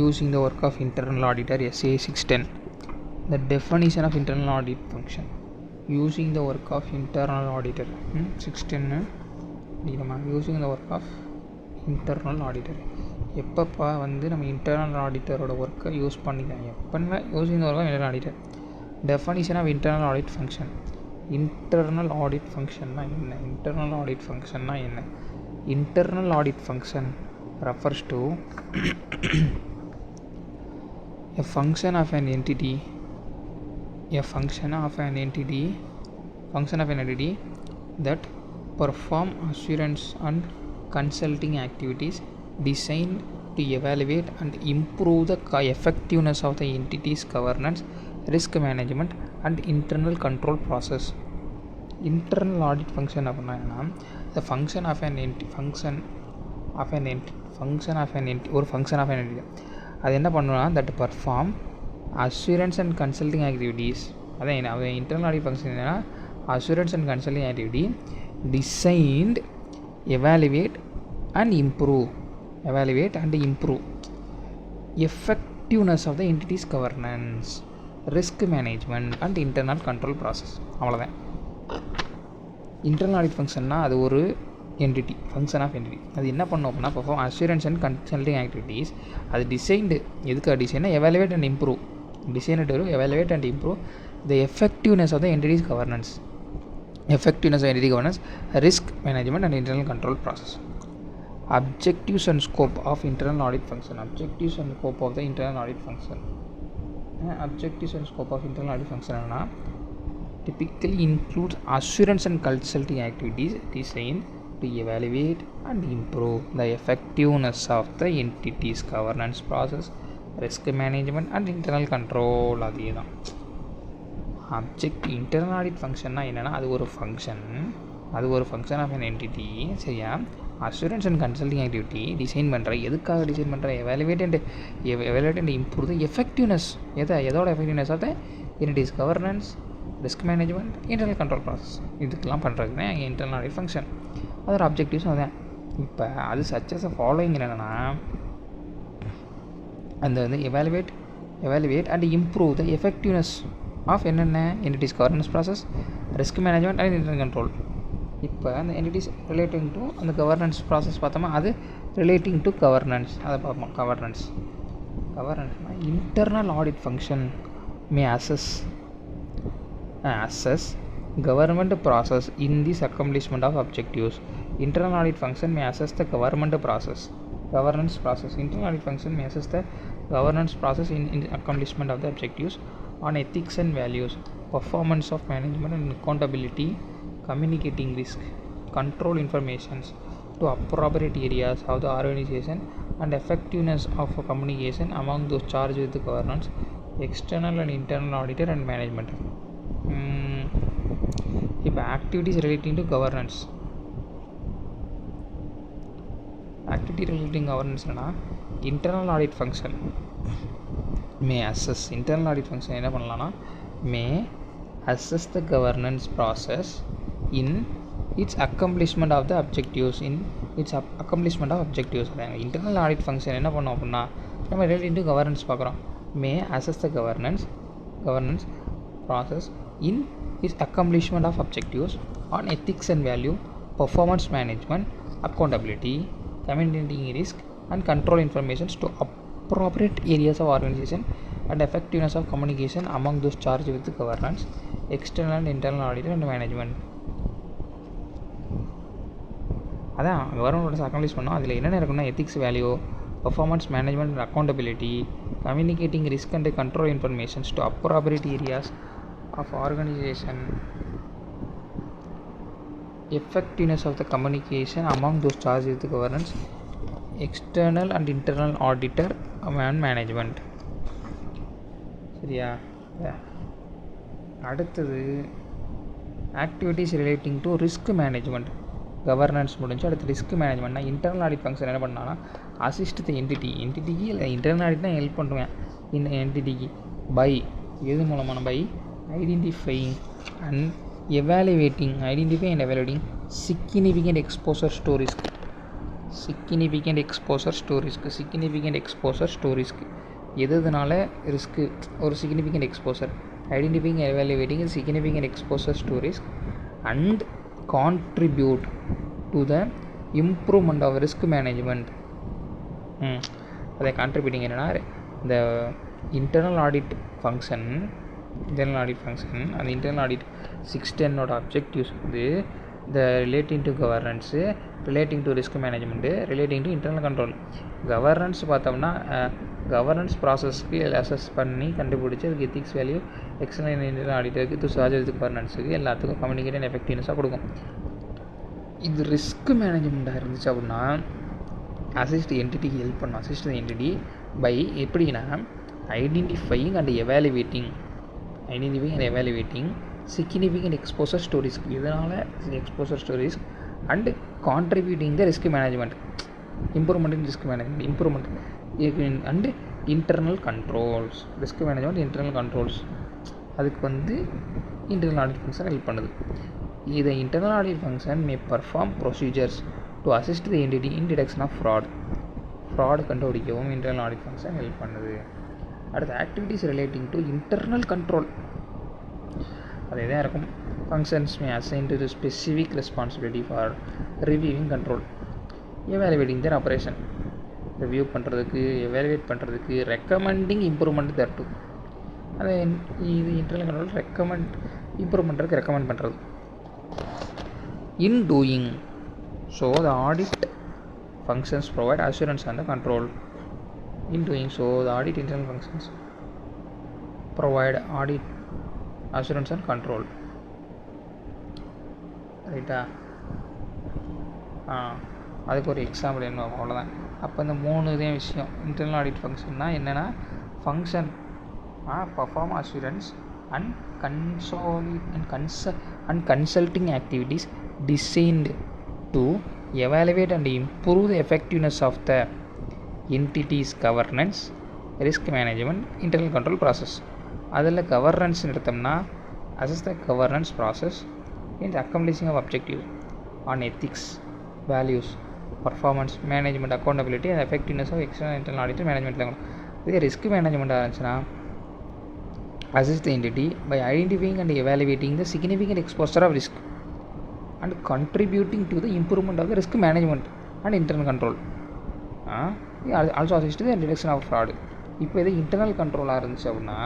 using the work of internal auditor SA 610. The definition of internal audit function. Using the work of internal auditor 610 using the work of internal auditor. எப்பப்போ வந்து நம்ம internal ஆடிட்டரோட ஒர்க்கை use பண்ணிக்கலாம் எப்போன்னா using the work of internal auditor. Definition of internal audit function. Internal audit ஃபங்க்ஷன்னா என்ன? Internal audit ஃபங்க்ஷன்னா என்ன? Internal audit function refers to a function of an entity that perform assurance and consulting activities designed to evaluate and improve the effectiveness of the entity's governance, risk management and internal control process. Internal audit function அப்படின்னா என்ன? The function of an entity ஒரு function of an entity அது என்ன பண்ணுன்னா that perform assurance and consulting activities. அதான் internal audit function என்னென்னா assurance and consulting activity designed evaluate and improve effectiveness of the entity's governance, risk management and internal control process. அவ்வளோதான் internal audit ஃபங்க்ஷன்னா. அது ஒரு entity, function of entity. அது என்ன பண்ணும் அப்படின்னா perform assurance and consulting activities. அது டிசைன்டு எதுக்காக டிசைனா evaluate and improve evaluate and improve the effectiveness of the entity's governance, risk management and internal control process. Objectives and scope of internal audit function. Objectives and scope of the internal audit function. Objectives and scope of internal audit function typically includes assurance and consulting activities designed to evaluate and improve the effectiveness of the entity's governance process, risk management and internal control. அதே தான் internal audit ஃபங்க்ஷன்னா என்னென்னா அது ஒரு function of an entity. சரியா? Assurance and consulting activity design பண்ணுற எதுக்காக design பண்ணுற evaluate and improve the effectiveness எதோட effectiveness of the entity's governance, risk management, internal control process. இதுக்கெல்லாம் பண்ணுறது தான் இன்டர்னல் ஆடிட் ஃபங்க்ஷன். அதோட அப்ஜெக்டிவ்ஸ் அதான். இப்போ அது சச்சஸ் ஃபாலோயிங் என்னென்னா அந்த வந்து evaluate and improve the effectiveness of என்னென்ன entity's governance process, risk management and internal control. இப்போ அந்த என்டிட்டிஸ் ரிலேட்டிங் டு அந்த கவர்னன்ஸ் ப்ராசஸ் பார்த்தோமா, அது ரிலேட்டிங் டு கவர்னன்ஸ் அதை பார்ப்போம். கவர்னன்ஸ்னால் internal audit function may assess government process in this accomplishment of objectives. Internal audit function may assess the governance process. Internal audit function may assess the governance process in accomplishment of the objectives on ethics and values, performance of management and accountability, communicating risk, control informations to appropriate areas of the organization and effectiveness of communication among those charged with the governance, external and internal auditor and management. இப்போ activities relating to governance. என்னன்னா internal audit function என்ன பண்ணலான்னா may assess the governance process in its accomplishment of the objectives. Internal audit function என்ன பண்ணோம் அப்படின்னா நம்ம relating to governance பார்க்குறோம். May assess the governance process in its accomplishment of objectives on ethics and value, performance management, accountability, communicating risk and control informations to appropriate areas of organization and effectiveness of communication among those charged with the governance, external and internal auditor and management. அதான் government accomplish பண்ணோம். அதில் என்னென்ன இருக்குன்னா ethics, value, performance management and accountability, communicating risk and control informations to appropriate areas of organization, effectiveness of the communication among those charged with the governance, external and internal auditor and management. சரியா? அடுத்தது activities relating to risk management. Governance முடிஞ்சு அடுத்து risk மேனேஜ்மெண்ட்னா internal audit function என்ன பண்ணான்னா assist த என்டிட்டிக்கு இல்லை internal audit தான் help பண்ணுவேன் இந்த என்டிட்டிக்கு பை எது மூலமான by identifying and evaluating significant exposures to risk. Significant exposure to risk. Significant exposure to risk எதுனால ரிஸ்க்கு ஒரு significant exposure identifying evaluating significant exposures to risk and contribute to the improvement of risk management. அதை contributing என்னென்னா இந்த internal audit function அந்த internal audit 610 objectives வந்து இந்த relating to governance, relating to risk management, relating to internal control. Governance பார்த்தோம்னா governance ப்ராசஸ்க்கு assess பண்ணி கண்டுபிடிச்சி அதுக்கு எத்திக்ஸ் வேல்யூ எக்ஸ்டர்னல் இன்டர்னல் ஆடிட்டருக்கு டு சார்ஜ் கவர்னன்ஸுக்கு எல்லாத்துக்கும் கம்யூனிகேட் அண்ட் எஃபெக்டிவ்னஸாக கொடுக்கும். இது ரிஸ்க் மேனேஜ்மெண்ட்டாக இருந்துச்சு அப்படின்னா அசிஸ்ட் என்டிட்டிக்கு ஹெல்ப் பண்ணும். அசிஸ்ட் என்டிட்டி பை எப்படின்னா identifying and evaluating significant exposure to risk இதனால் exposure to risk and contributing the risk management improvement in risk management improvement and internal controls. Risk management internal controls அதுக்கு வந்து internal audit function help பண்ணுது. இதை internal audit function may perform procedures to assist the entity in detection of fraud கண்டுபிடிக்கவும் internal audit function help பண்ணுது. அடுத்து activities relating to internal control அதே தான் இருக்கும். Functions may assign to specific responsibility for reviewing control, evaluating their operation, review பண்ணுறதுக்கு, evaluate பண்ணுறதுக்கு, recommending improvement thereto. அதை இது இன்டர்னல் கண்ட்ரோல் இம்ப்ரூவ்மெண்ட்டுக்கு ரெக்கமெண்ட் பண்ணுறது. In doing so the audit functions provide assurance and control. In doing so, the audit internal functions provide audit assurance and control. ரைட்டா? அதுக்கு ஒரு example என்ன அவ்வளோதான். அப்போ இந்த 3 இதே விஷயம் இன்டர்னல் ஆடிட் ஃபங்க்ஷன்னா என்னென்னா function perform assurance and consulting activities designed to evaluate and improve the effectiveness of the entity's governance, risk management, internal control process. அதில் கவர்னன்ஸ் எடுத்தோம்னா assess the governance process in the accomplishing of objectives on ethics, values, performance, management, accountability and effectiveness of external internal audit management. இதே risk மேனேஜ்மெண்ட்டாக இருந்துச்சுன்னா assess the entity by identifying and evaluating the significant exposure of risk and contributing to the improvement of the risk management and internal control. Also assist the detection of fraud. இப்போ இது internal கண்ட்ரோலாக இருந்துச்சு அப்படின்னா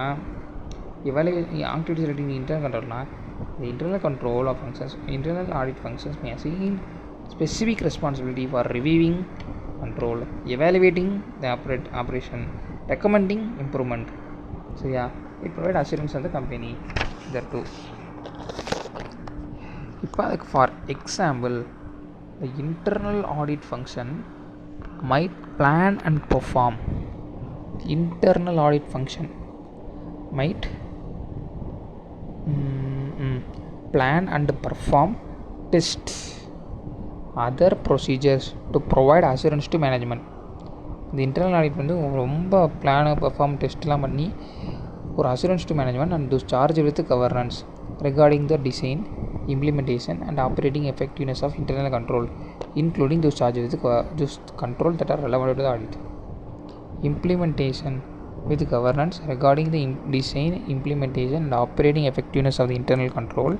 activities relating internal கண்ட்ரோல்னா the internal control of functions, internal audit functions may assign specific responsibility for reviewing control, evaluating the operation, recommending improvement. சரியா? It provide assurance on the company there too. இப்போ அதுக்கு for example the internal audit function might plan and perform. Internal audit function might plan and perform tests, other procedures to provide assurance to management. இந்த internal audit வந்து ரொம்ப plan perform டெஸ்ட்லாம் பண்ணி ஒரு assurance to management and those charged with governance regarding the design, implementation and operating effectiveness of internal control, including those charged with those control that are relevant to the audit. Implementation with governance regarding the design, implementation and operating effectiveness of the internal control,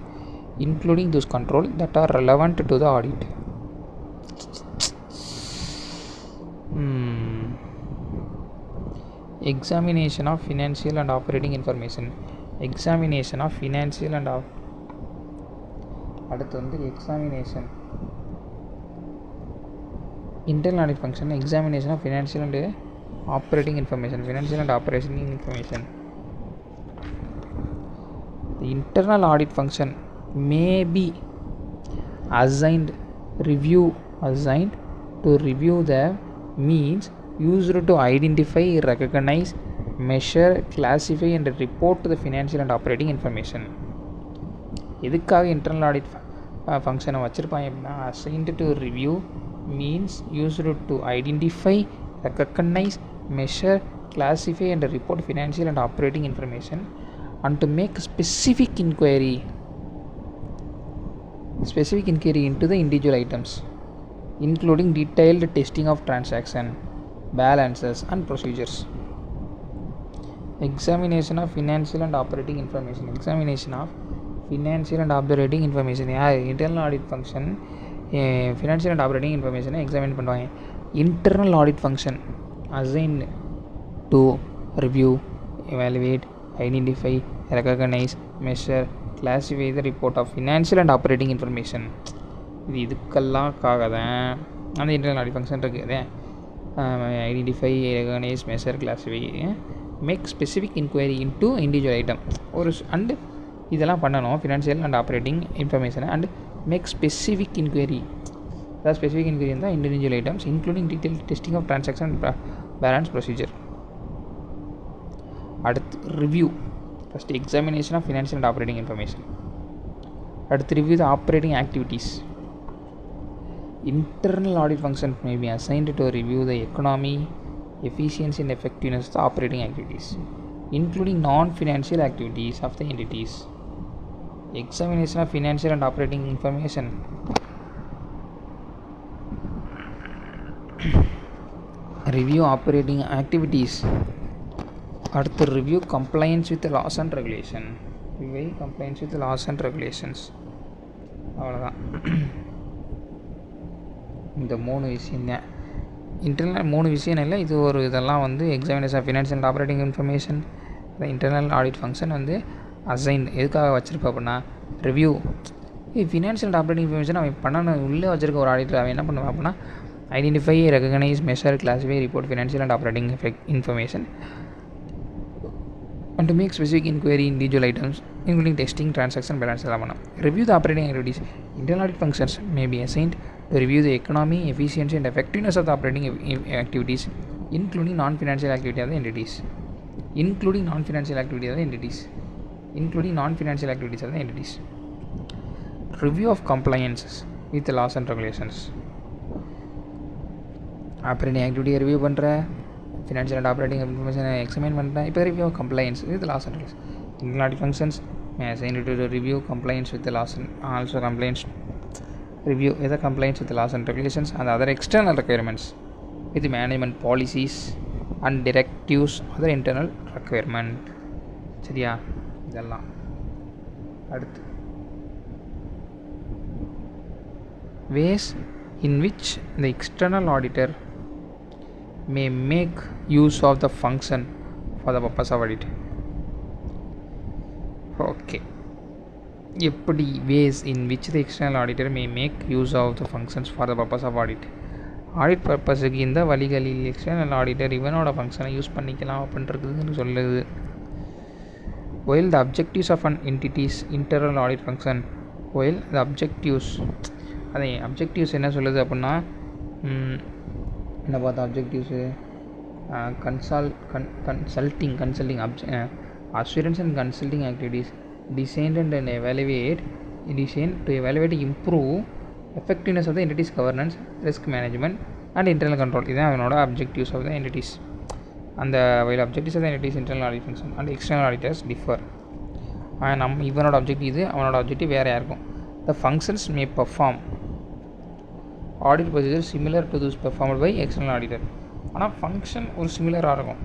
including those control that are relevant to the audit. Examination of financial and operating information. Examination of financial and அடுத்து வந்து examination internal audit function examination of financial and operating information. Financial and operation information. The internal audit function may be assigned to review the means used to identify, recognize, measure, classify and report the financial and operating information. எதுக்காக internal audit ஃபங்க்ஷனை வச்சுருப்பாங்க அப்படின்னா assigned to review means used to identify, recognise, measure, classify and report financial and operating information and to make specific inquiry into the individual items. including detailed testing of transaction, balances and procedures. Examination of financial and operating information. Examination of financial and operating information. Internal audit function financial and operating information examine பண்ணுவாங்க. Internal audit function assigned to review, evaluate, identify, recognize, measure, classify the report of financial and operating information. இதுக்கெல்லாம்காக தான் அந்த internal audit function இருக்குது. Identify, recognise, measure, classify, make specific inquiry into individual item ஒரு and இதெல்லாம் பண்ணணும். Financial and operating இன்ஃபர்மேஷனை and make specific inquiry. அதாவது specific inquiry இருந்தால் individual items including detail testing of transaction balance procedure. அடுத்து review. First examination of financial and operating information. அடுத்து review the operating activities. Internal audit functions may be assigned to review the economy, efficiency and effectiveness of the operating activities, including non-financial activities of the entities. Examination of financial and operating information. Review operating activities. அடுத்து review compliance with the laws and regulation. Review compliance with the laws and regulations. அவ்வளோதான். இந்த 3 விஷயம் தான் internal. 3 விஷயம் இல்லை, இது ஒரு இதெல்லாம் வந்து examination of financial and operating information. Internal audit function வந்து அசைன் எதுக்காக வச்சுருப்பா அப்படின்னா review. Financial and operating information அவன் பண்ணணும் உள்ளே வச்சுருக்க ஒரு ஆடிட்டர் அவன் என்ன பண்ணுவான் அப்படின்னா identify, recognise, measure, classify, report financial and operating information and to make specific inquiry in individual items including testing, transaction, balance எல்லாம் பண்ணணும். Review the operating activities. Internal audit functions may be assigned to review the economy, efficiency and effectiveness of the operating activities including non-financial activity of the entities. Including non-financial activity of the entities. Including non-financial activities of the entities. Review of compliance with the laws and regulations. Operating activity review பண்ணுற, financial and operating இன்ஃபர்மேஷனை examine பண்ணுறேன். இப்போ review compliance with laws and regulations. Internal audit functions may assign to review compliance with laws and also compliance review எதை compliance with laws and regulations and other external requirements with management policies and directives other internal requirement. சரியா? இதெல்லாம் அடுத்து ways in which the external auditor may make use of the function for the purpose of audit. Okay, எப்படி ways in which the external auditor may make use of the functions for the purpose of audit. Audit பர்பஸுக்கு இந்த வழிகளில் external auditor இவனோட ஃபங்க்ஷனை use பண்ணிக்கலாம் அப்படின்றதுன்னு சொல்லுது. while the objectives of an entity's internal audit function while the objectives அதை objectives என்ன சொல்லுது அப்படின்னா என்ன பார்த்தா அப்ஜெக்டிவ்ஸு consulting assurance and consulting activities designed and evaluate to improve effectiveness of the entity's governance, risk management and internal control. இதுதான் அவனோட objectives of the entities. அந்த while objectives of the entities internal audit function and external auditors differ. இவனோட objective இது, அவனோட objective வேறையாக இருக்கும். The functions may perform audit procedures similar to those performed by external auditor. ஆனால் function ஒரு சிமிலராக இருக்கும்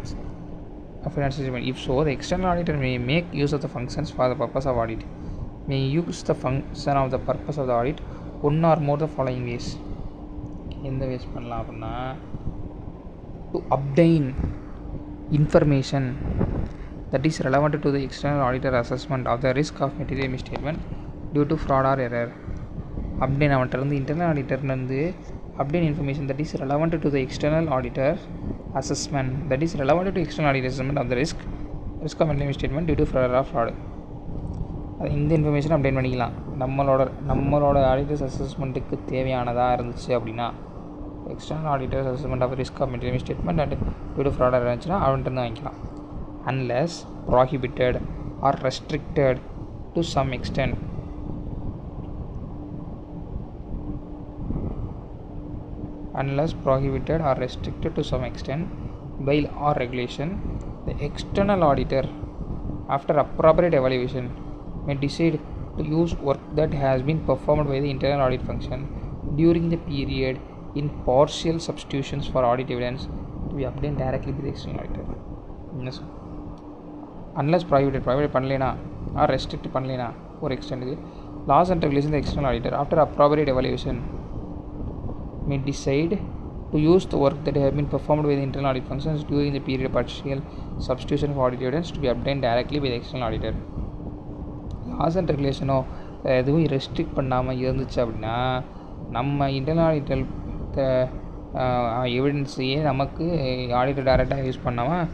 financial statement. If so, the external auditor may make use of the functions for the purpose of audit. May use the function of the purpose of the audit one or more the following ways. எந்த ways பண்ணலாம் அப்படின்னா to obtain information that is relevant to the external auditor assessment of the risk of material misstatement due to fraud or error. obtain அவன்கிட்டருந்து internal ஆடிட்டர்லேருந்து obtain information that is relevant to the external auditor assessment that is relevant to external auditor assessment of the risk of material misstatement due to fraud or fraud. இந்த information update பண்ணிக்கலாம். நம்மளோட auditors அசஸ்மெண்ட்டுக்கு தேவையானதாக இருந்துச்சு அப்படின்னா external auditors assessment of risk of material statement and due to fraud இருந்துச்சுன்னா அவன்கிட்ட வாங்கிக்கலாம். Unless prohibited or restricted to some extent. Unless prohibited or restricted to some extent by law or regulation, the external auditor, after appropriate evaluation, may decide to use work that has been performed by the internal audit function during the period in partial substitutions for audit evidence to be obtained directly by the external auditor. Yes. Unless prohibited பண்ணலைனா or restrict பண்ணலைனா ஒரு extent laws and regulations the external auditor after appropriate evaluation may decide to use the work that have been performed by the internal audit functions during the period of partial substitution of audit evidence to be obtained directly by the external auditor. laws and regulationோ எதுவும் restrict பண்ணாமல் இருந்துச்சு அப்படின்னா நம்ம internal auditor எவிடன்ஸையே நமக்கு auditor டைரெக்டாக use பண்ணாமல்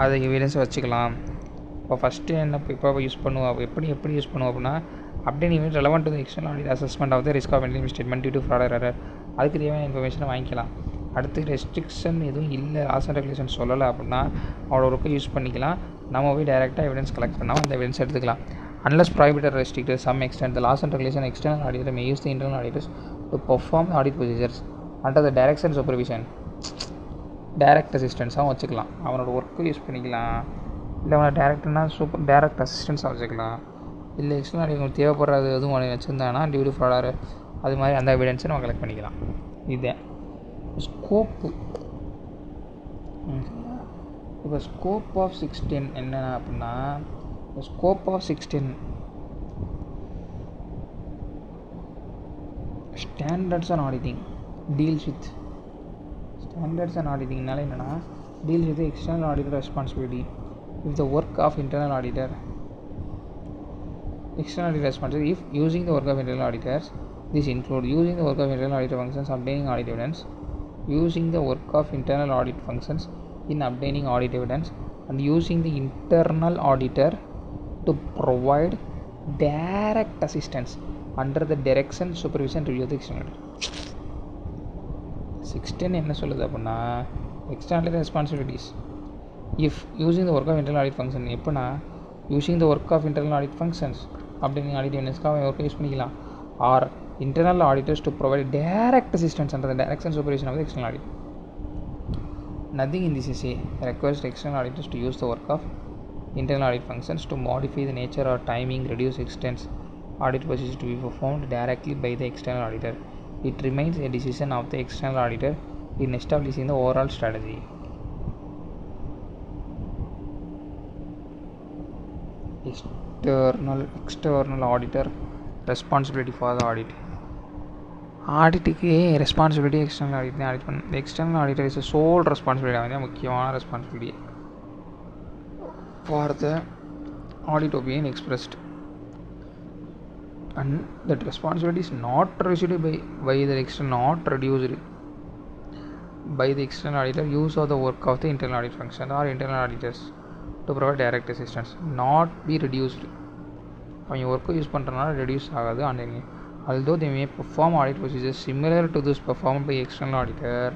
அதை எவிடன்ஸை வச்சுக்கலாம். இப்போ ஃபஸ்ட்டு என்ன இப்போ யூஸ் பண்ணுவோம் எப்படி யூஸ் பண்ணுவோம் அப்படின்னா அப்படியே நீங்கள் relevant to the external audit assessment of the risk of income statement due to fraud error அதுக்கு தேவையான இன்ஃபர்மேஷனை வாங்கிக்கலாம். அடுத்து ரெஸ்ட்ரிக்ஷன் எதுவும் இல்லை லாஸ் அண்ட் ரெகுலேஷன் சொல்லலை அப்படின்னா அவளோட ஒர்க்கை யூஸ் பண்ணிக்கலாம். நம்ம போய் டைரெக்டாக எவிடன்ஸ் கலெக்ட் பண்ணாமல் அந்த எவிடன்ஸ் எடுத்துக்கலாம். Unless prohibited or restricted to some extent, the laws and regulation external auditor may use the internal auditors to perform audit procedures under the direction and supervision. Direct அசிஸ்டன்ஸாகவும் வச்சுக்கலாம். அவனோட work use பண்ணிக்கலாம். இல்லை அவனை டேரக்டர்னா direct அசிஸ்டன்ஸாக வச்சுக்கலாம். இல்லை external auditor தேவைப்படுறது எதுவும் அவனை வச்சுருந்தாங்கன்னா டியூட்டி ஃப்ராடர் அது மாதிரி அந்த எவிடன்ஸை நம்ம கலெக்ட் பண்ணிக்கலாம். இதே ஸ்கோப்பு. இப்போ ஸ்கோப் ஆஃப் 610 என்ன அப்படின்னா the scope of 610 standards on auditing deals with standards on auditing னால என்னன்னா deals with the external auditor responsibility if the work of internal auditor external auditor responsibility if using the work of internal auditors. This include using the work of internal auditor functions obtaining audit evidence, using the work of internal audit functions in obtaining audit evidence, and using the internal auditor to provide direct assistance under the direction, supervision, review of the external auditor. 610 என்ன சொல்லுது அப்படின்னா external responsibilities if using the work of internal audit function எப்போனா using the work of internal audit functions அப்படின்னு audit evidence-க்காக ஒர்க்கை use பண்ணிக்கலாம் or internal auditors to provide direct assistance under the direction, supervision of the external auditor. Nothing in this essay requires the external auditors to use the work of internal audit functions to modify the nature or timing, reduce extents audit procedures to be performed directly by the external auditor. It remains a decision of the external auditor in establishing the overall strategy. External auditor responsibility for the audit. ஆடிட்டுக்கு responsibility external audit தான் audit பண்ண external auditor is sole responsibility வந்து முக்கியமான responsibility for the audit opinion expressed, and that responsibility is not reduced by the external, not reduced by the external auditor use of the work of the internal audit function or internal auditors to provide direct assistance, not be reduced. அவங்க ஒர்க்கை use பண்ணுறதுனால reduce ஆகாது. and although they may perform audit procedures similar to those performed by external auditor,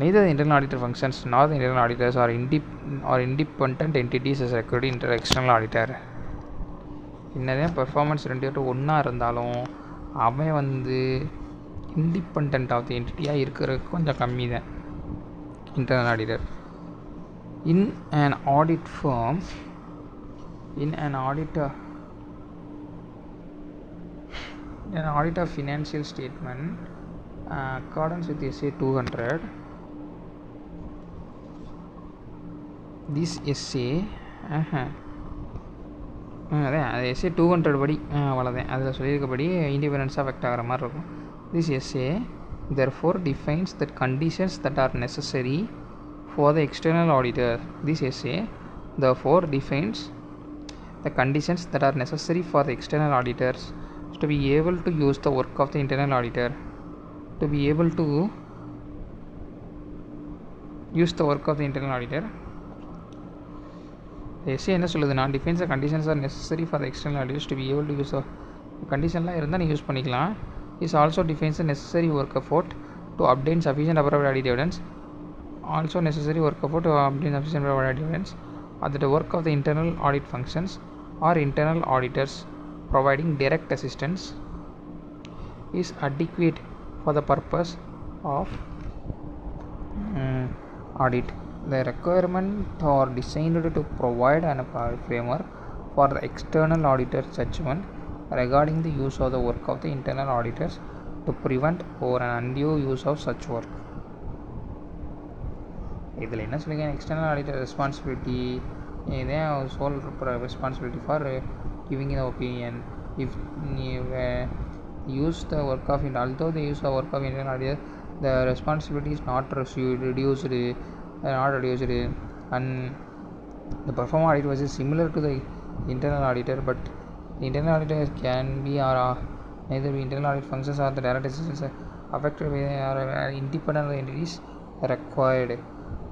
neither the internal auditor functions nor the internal auditors are independent entities as required in the external auditor. என்னதான் performance ரெண்டு பேரும் ஒன்றா இருந்தாலும் அவன் வந்து independent of the என்டிட்டியாக இருக்கிறதுக்கு கொஞ்சம் கம்மி தான் internal auditor. In an audit firm, in an audit of financial statement accordance with SA 200, this SA அதான் அது SA 200 படி அவ்வளோதான் அதில் சொல்லியிருக்கபடி இண்டிபெண்டன்ஸாக அஃபெக்ட் ஆகிற மாதிரி இருக்கும். This SA therefore defines the conditions that are necessary for the external auditor. This SA therefore defines the conditions that are necessary for the external auditors to be able to use the work of the internal auditor, to be able to use the work of the internal auditor. SA என்ன சொல்லுதுன்னா defines the conditions are necessary for the external auditors to be able to use கண்டிஷன்லாம் இருந்தால் நீங்கள் use பண்ணிக்கலாம். Is also defines the necessary work effort to obtain sufficient appropriate audit evidence, also necessary work effort to obtain sufficient appropriate audit evidence at the work of the internal audit functions or internal auditors providing direct assistance is adequate for the purpose of audit. The requirements are designed to provide a framework for the external auditor judgment regarding the use of the work of the internal auditors to prevent or an undue use of such work. இதில் என்ன சொல்லியிருக்கேன், external auditor responsibility இதே soul responsibility for giving the opinion if use the work of although they use the work of internal auditor, the responsibility is not reduced and the perform audit was similar to the internal auditor, but the internal auditor can be or neither the internal audit functions or the direct assistance affected by or independent entities required. It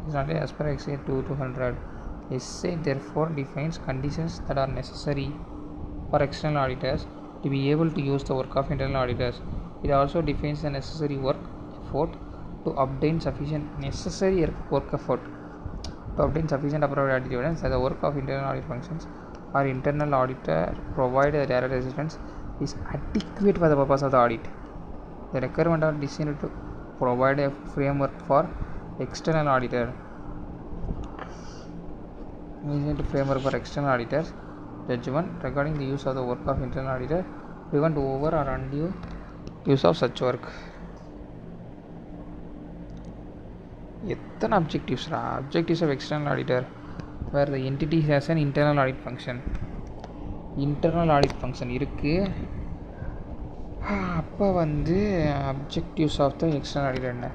is not as per XA 2200. SA therefore defines conditions that are necessary for external auditors to be able to use the work of internal auditors. It also defines the necessary work effort to obtain sufficient appropriate evidence that the work of internal audit functions or internal auditor provide the direct assistance is adequate for the purpose of the audit. The requirement are designed to provide a framework for external auditor. Judgment regarding the use of the work of internal auditor, prevent over or undue use of such work. எத்தனை objectives of external auditor where the entity has an internal audit function இருக்கு. அப்போ objectives of the external auditor என்ன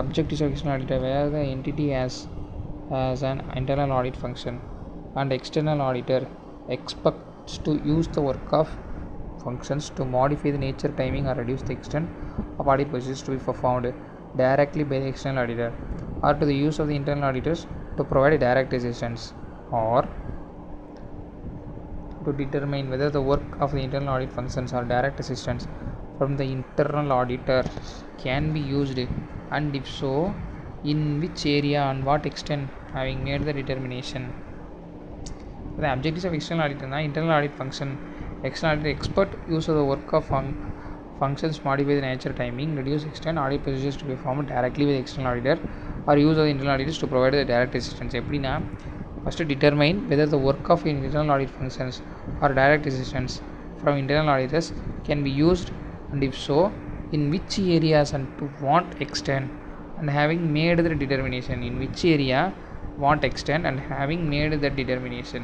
objectives of external auditor where the entity has an internal audit function and external auditor expects to use the work of functions to modify the nature, timing or reduce the extent of audit procedures to be performed directly by the external auditor, or to the use of the internal auditors to provide direct assistance, or to determine whether the work of the internal audit functions or direct assistance from the internal auditor can be used, and if so, in which area and what extent, having made the determination. The objectives of external auditor internal audit function. External auditor expert use of the work of functions modify the nature, timing, reduce extent audit procedures to be performed directly with the external auditor, or use of the internal auditors to provide the direct assistance. எப்படின்னா first determine whether the work of internal audit functions or direct assistance from internal auditors can be used, and if so, in which areas and to what extent, and having made the determination in which area, what extent, and having made the determination.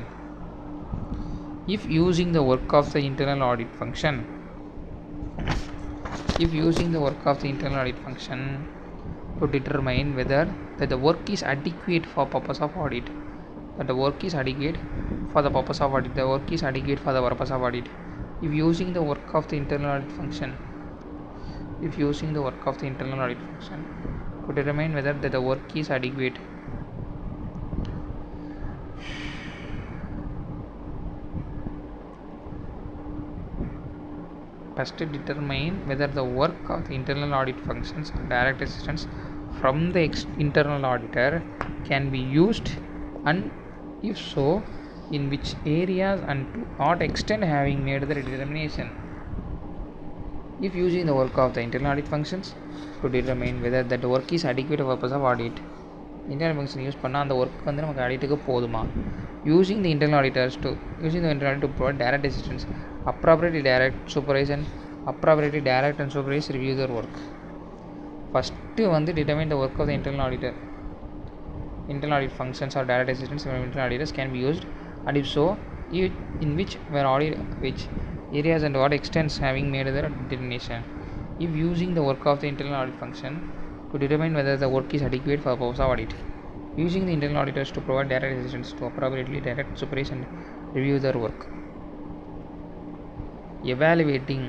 If using the work of the internal audit function to determine whether that the work is adequate for purpose of audit, the work is adequate for the purpose of audit. If using the work of the internal audit function to determine whether that the work is adequate first determine whether the work of the internal audit functions or direct assistance from the internal auditor can be used, and if so, in which areas and to what extent, having made the determination. If using the work of the internal audit functions to determine whether that work is adequate for purpose of audit, internal function use பண்ணால் அந்த work நமக்கு ஆடிட்டுக்கு போதுமா. using the internal auditor to provide direct assistance, appropriately direct and supervise review their work. First determine the work of the internal audit functions or direct assistance from internal auditors can be used, and if so, in which areas and what extents, having made the determination. If using the work of the internal audit function to determine whether the work is adequate for purpose of audit, using the internal auditors to provide direct assistance to appropriately direct, supervise and review their work. Evaluating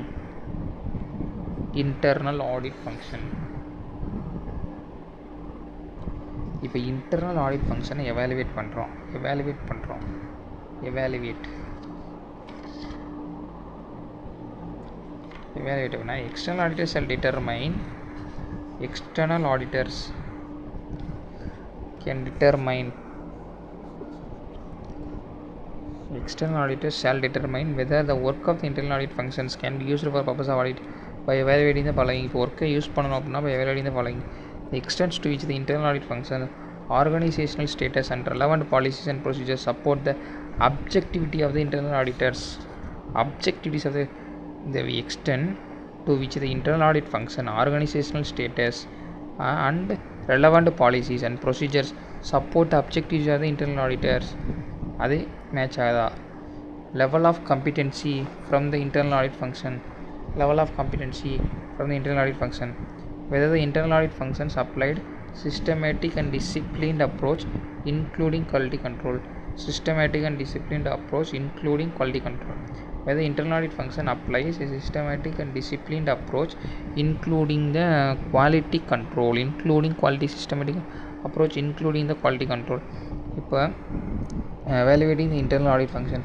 internal audit function. இப்போ internal audit function evaluate பண்ணுறோம். External auditors shall determine external auditors can determine whether the work of the internal audit functions can be used for purpose of audit by evaluating the following. இப்போ ஒர்க்கை use பண்ணணும் அப்படின்னா by evaluating the following: the extent to which the internal audit function, organizational status and relevant policies and procedures support the objectivity of the internal auditors. Objectivities of the extent to which the internal audit function, organizational status, and relevant policies and procedures support the objectives of the internal auditors. அது match ஆகுதா? level of competency from the internal audit function, whether the internal audit functions applied systematic and disciplined approach including quality control, whether the internal audit function applies a systematic and disciplined approach including the quality control. இப்போ evaluating the internal audit function,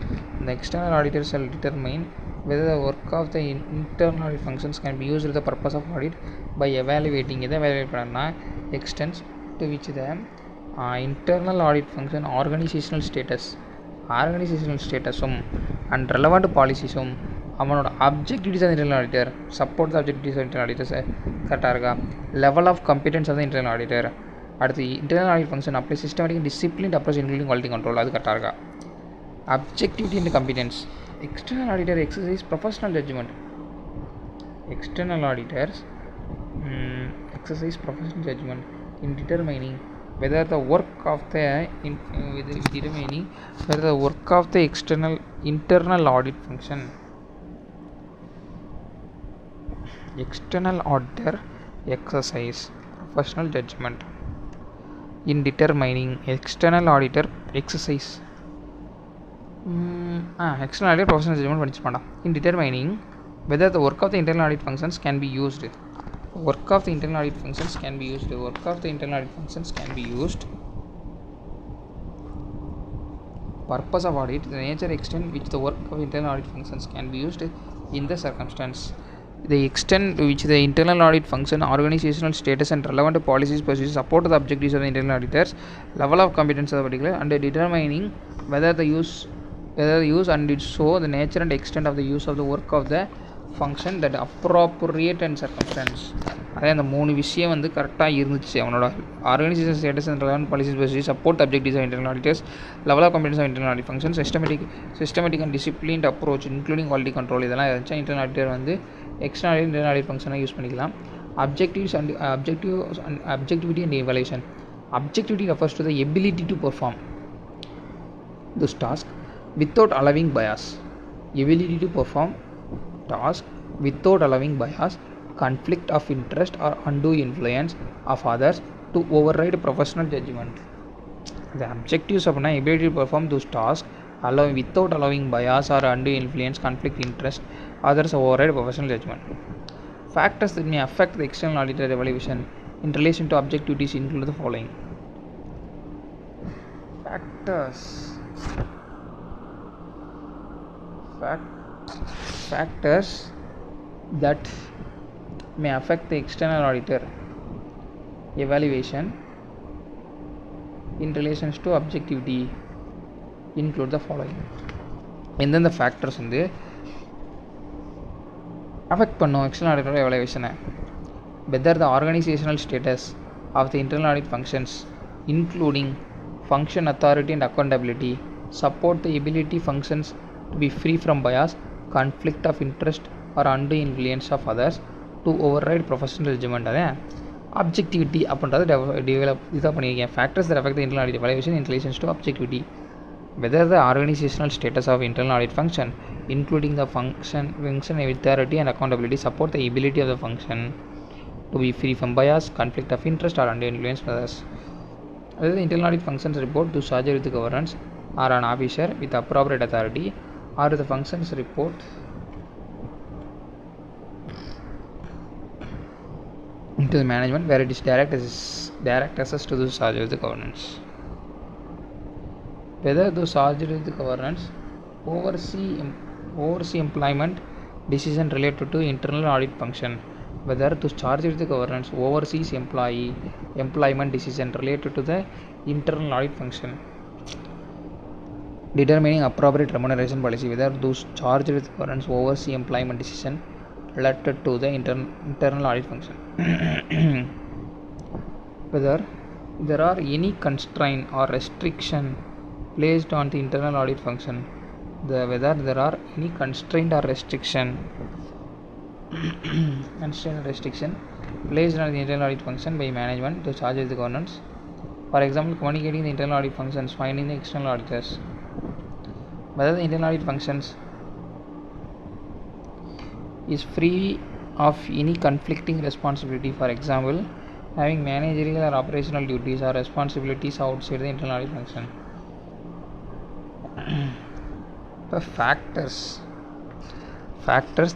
the external auditors shall determine whether the work of the internal audit functions can be used for the purpose of audit by evaluating பண்ணா extends to which the internal audit function organizational statusum and relevant policies அவனோட objectives of the internal auditor support the objectives of internal auditors கரெக்டாக இருக்கா? level of competence of the internal auditor, அடுத்து internal audit function apply systematic and disciplined approach including quality control, அது கரெக்டாக இருக்கா? objectivity and competence, external auditor exercise professional judgment, external auditors exercise professional judgment in determining whether the work of the internal audit function, external auditor exercise professional judgment in determining external auditor exercise external auditor professional judgment பண்ணிச்சுப்பாண்டா in determining whether the work of the internal audit functions can be used purpose of audit, the nature extent which the work of internal audit functions can be used in the circumstance, the extent to which the internal audit function, organizational status and relevant policies procedures support the objectives of the internal auditors, level of competence of the particular, and determining whether the use and if so the nature and extent of the use of the work of the function that appropriate and circumstance. அதே அந்த 3 விஷயம் வந்து கரெக்டாக இருந்துச்சு. அவனோட organisation status and relevant policies basis support objectives of internal auditors, level of competence of internal audit function, systematic and disciplined approach including quality control, இதெல்லாம் இருந்துச்சு. Internal auditor வந்து எக்ஸ்டர்னல் ஆடிட் இன்டர்னல் ஆடிட் ஃபங்க்ஷனாக use பண்ணிக்கலாம். Objectivity and evaluation. Objectivity refers to the ability to perform this task without allowing bias. Conflict of interest or undue influence of others to override professional judgment. The objectives of an ability to perform those tasks without allowing bias or undue influence, conflict interest, others override professional judgment. Factors that may affect the external auditor evaluation in relation to objectivities include the following. Factors that may affect the external auditor evaluation in relation to objectivity include the following. எந்தெந்த factors வந்து affect பண்ணும் external auditor எவாலுவேஷனை? whether the organizational status of the internal audit functions including function authority and accountability support the ability functions to be free from bias, conflict of interest or undue influence of others to override professional judgment. அதான் objectivity அப்படின்றத develop இதாக பண்ணியிருக்கேன். factors that affect the internal audit evaluation in relation to objectivity, whether the organizational status of internal audit function including the function authority and accountability support the ability of the function to be free from bias, conflict of interest or undue influence of others. Whether the internal audit functions report to charged with governance or an officer with appropriate authority, or the functions report into the management where it is direct access to those charged with the governance. Whether those charged with the governance oversee employment decision related to internal audit function, whether those charged with the governance oversees employment decision related to the internal audit function. Determining appropriate remuneration policy, whether those charged with governance oversee employment decision related to the internal audit function. Whether there are any constraint or restriction placed on the internal audit function, whether there are any constraint or restriction constraint restriction placed on the internal audit function by management to charge with the governance. For example, communicating the internal audit functions, finding the external auditors. Whether the internal audit functions is free of any conflicting responsibility, for example, having managerial or operational duties or responsibilities outside the internal audit function. The factors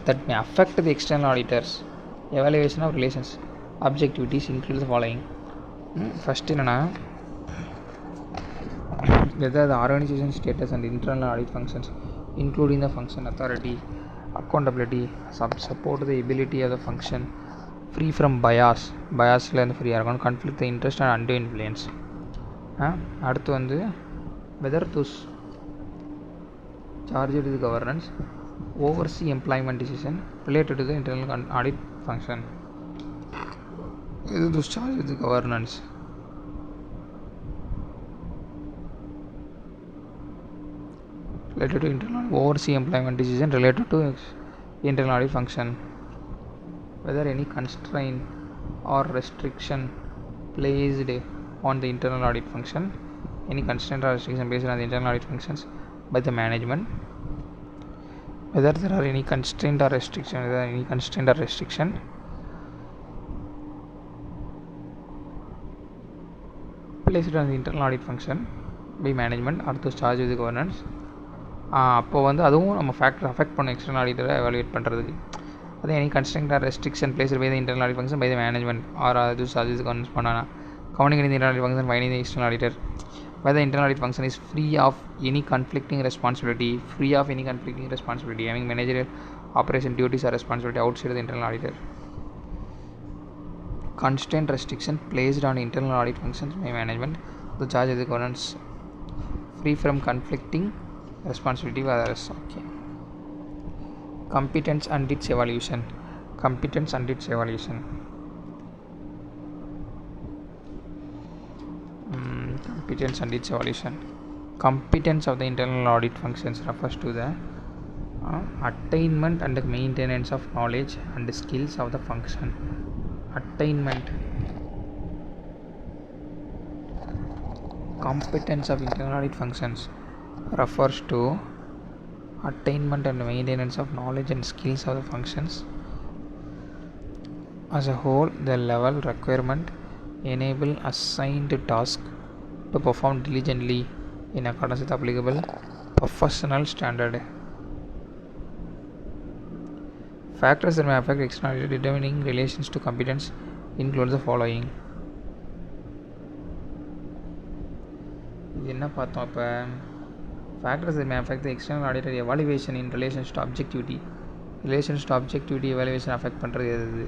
that may affect the external auditors evaluation of relations objectivities include the following. First என்னன்னா, whether the organization status and internal audit functions, including the function authority, accountability, support the ability of the function free from biasல இருந்து ஃப்ரீயாக இருக்கணும், conflict the interest and undue influence. அடுத்து வந்து whether those charged with governance oversee employment decision related to the internal audit function. Whether those charged with governance related to internal oversee employment decision related to internal audit function. Whether any constraint or restriction placed on the internal audit function, any constraint or restriction based on the internal audit functions by the management. Whether there are any constraint or restriction placed on the internal audit function by management or those charged with the governance. அப்போ வந்து அதுவும் நம்ம factor affect பண்ண external ஆடிட்டரை evaluate பண்ணுறதுக்கு. அதே any construct or restriction placed by the internal audit function by the management or அது charges governance பண்ணானா counting the internal audit function finding the external auditor. Whether internal audit function is free of any conflicting responsibility, having managerial operation duties or responsibility outside the internal auditor. Constraint restriction placed on internal audit functions by management to charge of the governance free from conflicting responsibility with others. Okay. Competence and its evaluation. Competence and its evaluation competence of the internal audit functions refers to the attainment and the maintenance of knowledge and the skills of the function. Competence of internal audit functions refers to attainment and maintenance of knowledge and skills of the functions as a whole. The level requirement enable assigned task to perform diligently in accordance with applicable professional standard. Factors that may affect external determining relations to competence include the following. இது என்ன பார்த்தோம் இப்போ? Factors that may affect the external auditor evaluation in relations to objectivity. Evaluation affect பண்ணுறது எது?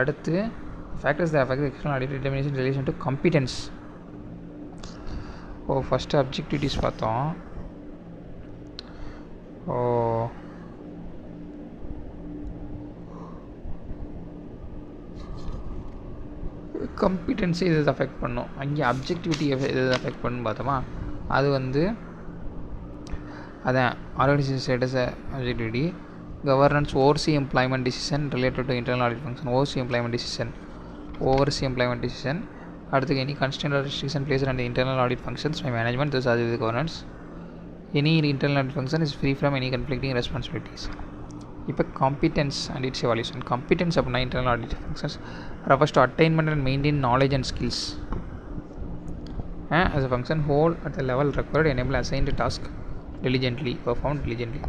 அடுத்து factors that affect the external auditor determination in relation to competence. First objectivities பார்த்தோம். கம்பிட்டன்ஸை எது அஃபெக்ட் பண்ணும், அங்கே அப்ஜெக்டிவிட்டி எது அஃபெக்ட் பண்ணுன்னு பார்த்தோமா, அது வந்து அதான் organisation status objectivity. Governance oversee employment decision related to internal audit function. Oversee employment decision. அடுத்து any constraint or restriction placed on the internal audit functions by management to charge with governance. Any internal audit function is free from any conflicting responsibilities. இப்போ competence and its evaluation. Competence அப்படின்னா internal audit functions refers to attainment and maintain knowledge and skills as a function whole at the level required enable assigned task performed diligently.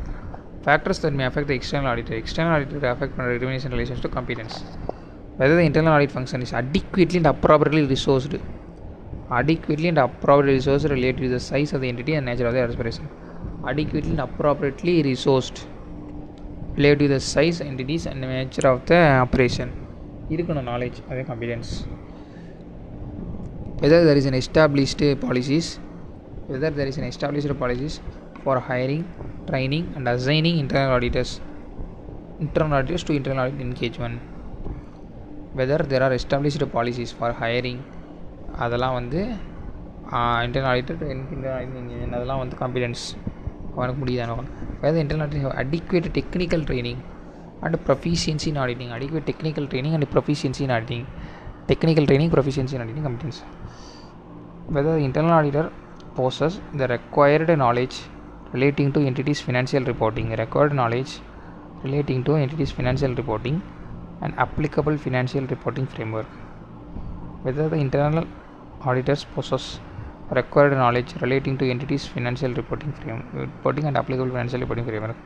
Factors that may affect the external auditor affect determination relations to competence. Whether the internal audit function is adequately and appropriately resourced related to the size of the entity and nature of the operation. Adequately and appropriately resourced related to the size, entities and nature of the operation. இருக்கணும் knowledge, அதே competence. whether there is an established policies for hiring, training and assigning internal auditors to internal audit engagement. whether there are established policies for hiring, அதெல்லாம் வந்து internal auditor அதெல்லாம் வந்து competence அவனுக்கு முடியுதானே. whether internal auditor have adequate technical training and proficiency in auditing. Adequate technical training and proficiency in auditing. Technical training, proficiency in auditing competence. Whether the internal auditor possesses the required knowledge relating to entities' financial reporting, and applicable financial reporting framework. Whether the internal auditors possess required knowledge relating to entities' financial reporting and applicable financial reporting framework.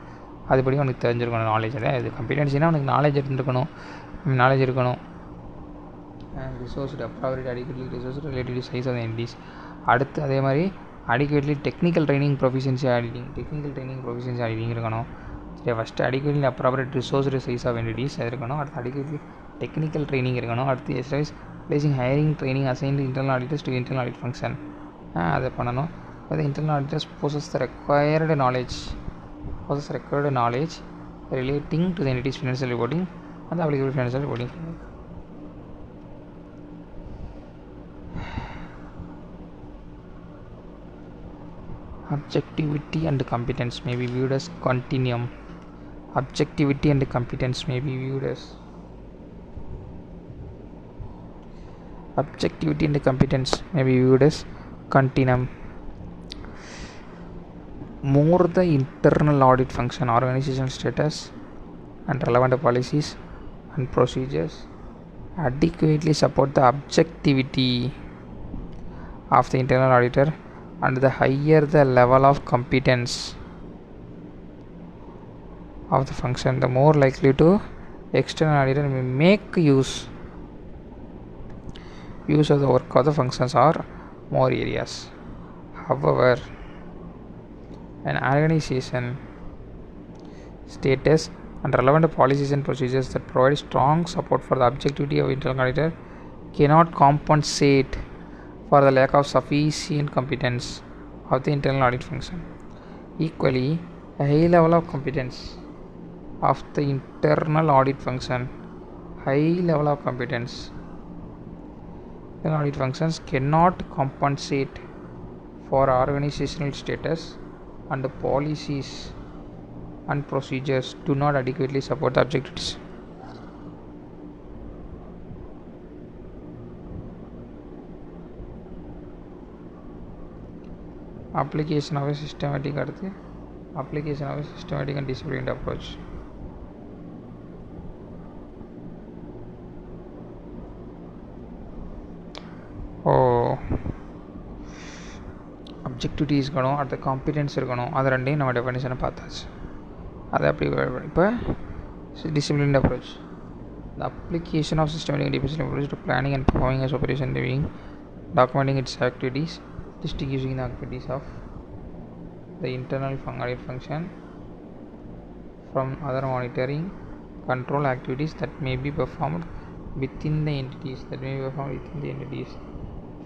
அதுபடி அவனுக்கு தெரிஞ்சிருக்கணும் knowledge. இது கம்பீட்டன்சினா அவனுக்கு knowledge இருக்கணும். Resourced appropriate adequately resource related size of entities. அடுத்து அதே மாதிரி adequately technical training proficiency auditing இருக்கணும். சரி, first adequately appropriate resource size of entities அது இருக்கணும். அடுத்து அடிக்கட்லி டெக்னிக்கல் ட்ரைனிங் இருக்கணும். அடுத்து establish placing hiring training assigned internal auditors to internal audit function அதை பண்ணணும். அது internal auditors possess the required knowledge relating to the entity's financial reporting and the applicable financial reporting framework. Objectivity and competence may be viewed as continuum. Objectivity and competence may be viewed as continuum. More the internal audit function, organizational status and relevant policies and procedures adequately support the objectivity of the internal auditor, and the higher the level of competence of the function, the more likely to external auditor may make use of the work of the functions or more areas. However, an organization status and relevant policies and procedures that provide strong support for the objectivity of internal auditor cannot compensate for the lack of sufficient competence of the internal audit function. Audit functions cannot compensate for organizational status, and the policies and procedures do not adequately support the objectives. Application of a systematic and disciplined approach. Objectivity இருக்கணும், அடுத்த competence இருக்கணும். அது ரெண்டையும் நம்ம டெஃபினேஷனை பார்த்தாச்சு. அதை அப்படி இப்போ disciplined approach. The application of systematic and disciplined approach to planning and performing as operation, reviewing, documenting its activities, distinguishing the activities of the internal audit function from other monitoring control activities that may be performed within the entities.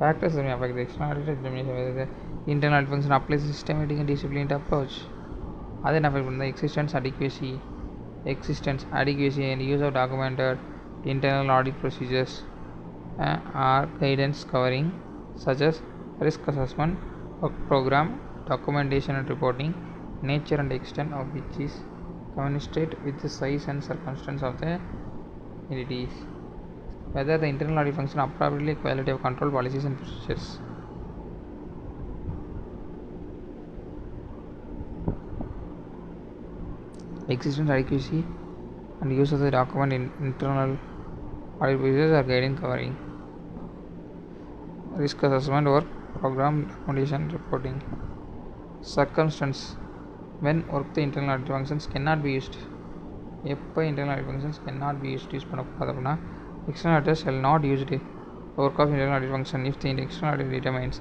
Factors that may affect the external auditor determination whether the internal audit function applies a systematic and disciplined approach. Other affect the existence, adequacy and use of documented internal audit procedures or guidance covering such as risk assessment, work program, documentation and reporting, nature and extent of which is commensurate with the size and circumstance of the entities. Whether the internal audit function appropriately quality of control policies and procedures. Existence, adequacy and use of the document in internal audit procedures or guidance covering risk assessment, work program, documentation, reporting. Circumstance when work the internal audit functions cannot be used. எப்போ internal audit functions cannot be used use பண்ணக்கூடாது அப்படின்னா external auditors shall not use the work of internal audit function if the external audit determines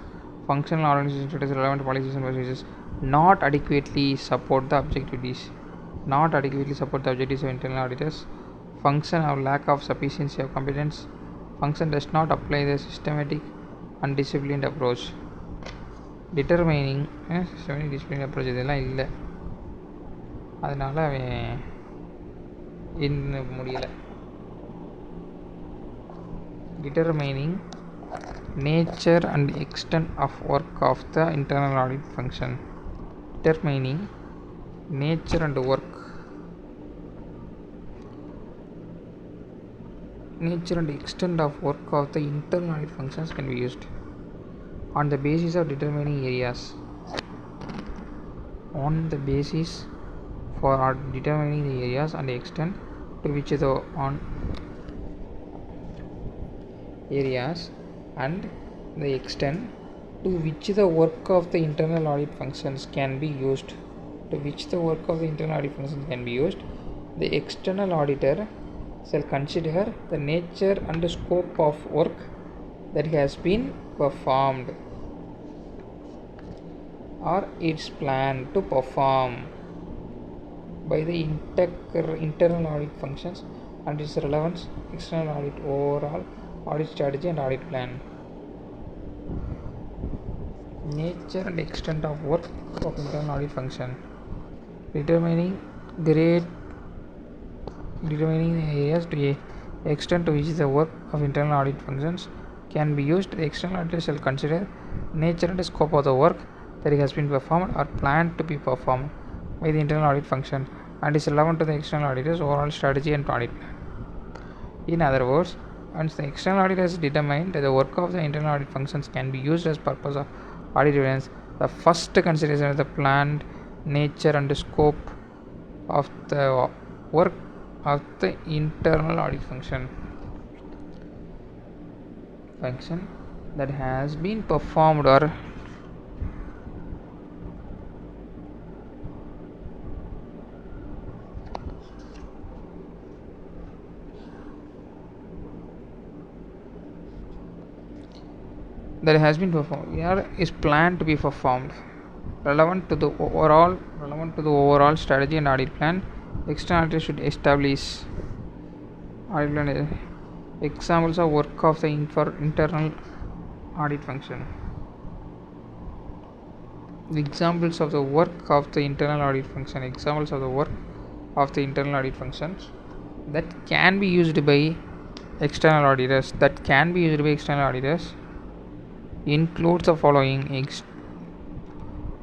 functional organization status, relevant policies and procedures not adequately support the objectivities of internal auditors function or lack of sufficiency of competence function does not apply the systematic and disciplined approach. Determining systematic disciplined approach இதெல்லாம் இல்லை, அதனால் அவன் இன்னும் முடியலை. Determining nature and extent of work of the internal audit function. Determining nature and work nature and extent of work of the internal audit functions can be used on the basis of determining areas determining the areas and the extent to which the on areas and the extent to which the work of the internal audit functions can be used the external auditor shall consider the nature and scope of work that has been performed or its planned to perform by the internal audit functions and its relevance external audit overall audit strategy and audit plan. Nature and extent of work of internal audit function, determining the areas to a extent to which the work of internal audit functions can be used. The external auditor shall consider nature and scope of the work that has been performed or planned to be performed by the internal audit function and is relevant to the external auditor's overall strategy and audit plan. In other words, once the external auditor has determined that the work of the internal audit functions can be used as purpose of audit evidence, the first consideration is the planned nature and scope of the work of the internal audit function that has been performed or is planned to be performed, relevant to the overall strategy and audit plan. External auditor should establish audit plan examples of work of the internal audit function. Examples of the work of the internal audit functions that can be used by external auditors includes the following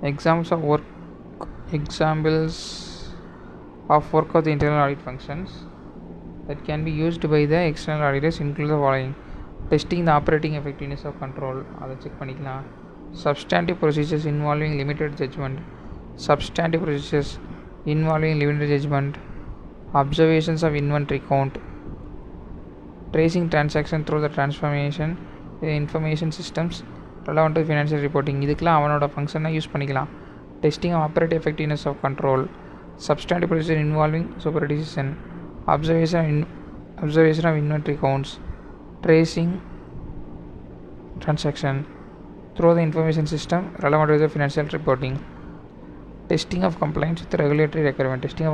examples of work of the internal audit functions that can be used by the external auditors include the following: testing the operating effectiveness of control, அதை check பண்ணிக்கலாம். Substantive procedures involving limited judgment, observations of inventory count, tracing transaction through the transformation information systems relevant to financial reporting. இதுக்கெல்லாம் அவனோட ஃபங்க்ஷனை use பண்ணிக்கலாம். Testing of operating effectiveness of control, substantive procedure involving supervision, observation of inventory counts, tracing transaction through the information system relevant to the financial reporting, testing of compliance with regulatory requirement, testing of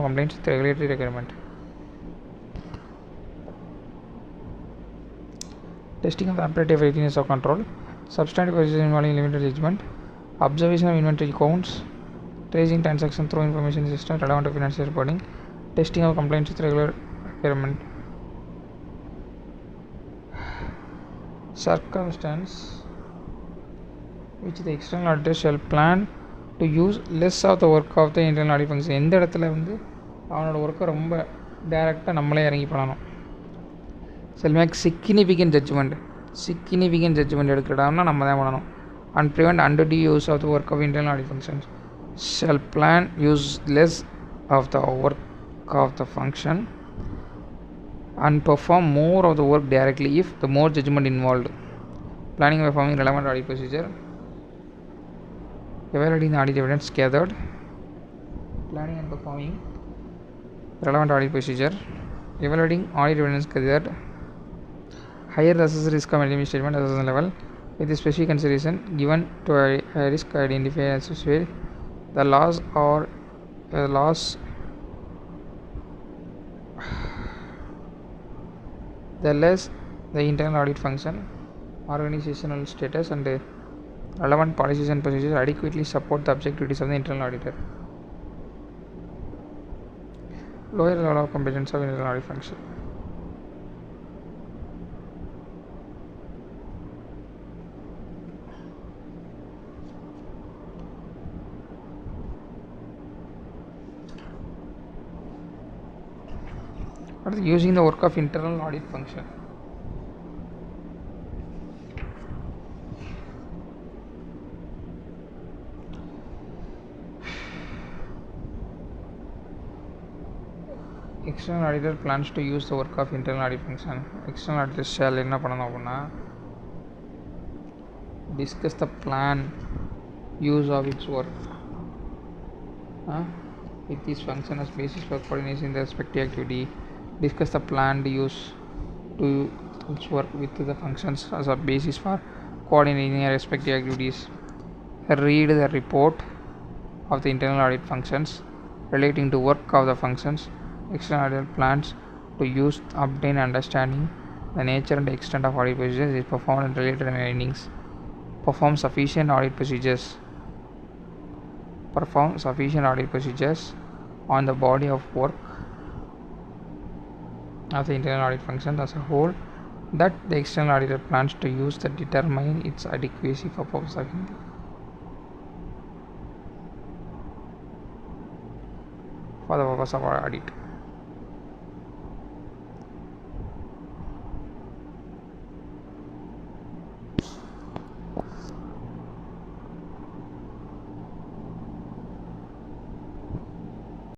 the operative effectiveness of control, substantive procedures involving limited judgment, observation of inventory counts, tracing transaction through information system relevant to financial reporting, testing of compliance with regular requirement. Circumstance which the external auditor shall plan to use less of the work of the internal audit function. எந்த இடத்துல அவனோட ஒர்க்கை ரொம்ப டைரெக்டாக நம்மளே இறங்கி பண்ணணும். shall make significant judgment எடுக்கிறடாம்னா நம்ம தான் பண்ணணும். and prevent undue use of the work of internal audit functions. shall plan use less of the work of the function and perform more of the work directly if the more judgment involved. Planning and performing relevant audit procedure, evaluating the audit evidence gathered, planning and performing relevant audit procedure, evaluating audit evidence gathered, higher the assessed risk of management statement assessment level with the specific consideration given to a risk identified as associated the loss or the less the internal audit function, organizational status and relevant policies and procedures adequately support the objectivities of the internal auditor. Lower level of competence of internal audit function. Using the work of internal audit function. external auditor plans to use the work of internal audit function. External auditor shall என்ன பண்ணணும் அப்படின்னா discuss the plan use of its work with this function as basis for coordinating the respective activity. Discuss the planned use to its work with the functions as a basis for coordinating the respective activities. Read the report of the internal audit functions relating to work of the functions. External audit plans to use obtain understanding the nature and extent of audit procedures is performed and related findings. Perform sufficient audit procedures on the body of work of the internal audit function as a whole that the external auditor plans to use to determine its adequacy for purpose of audit.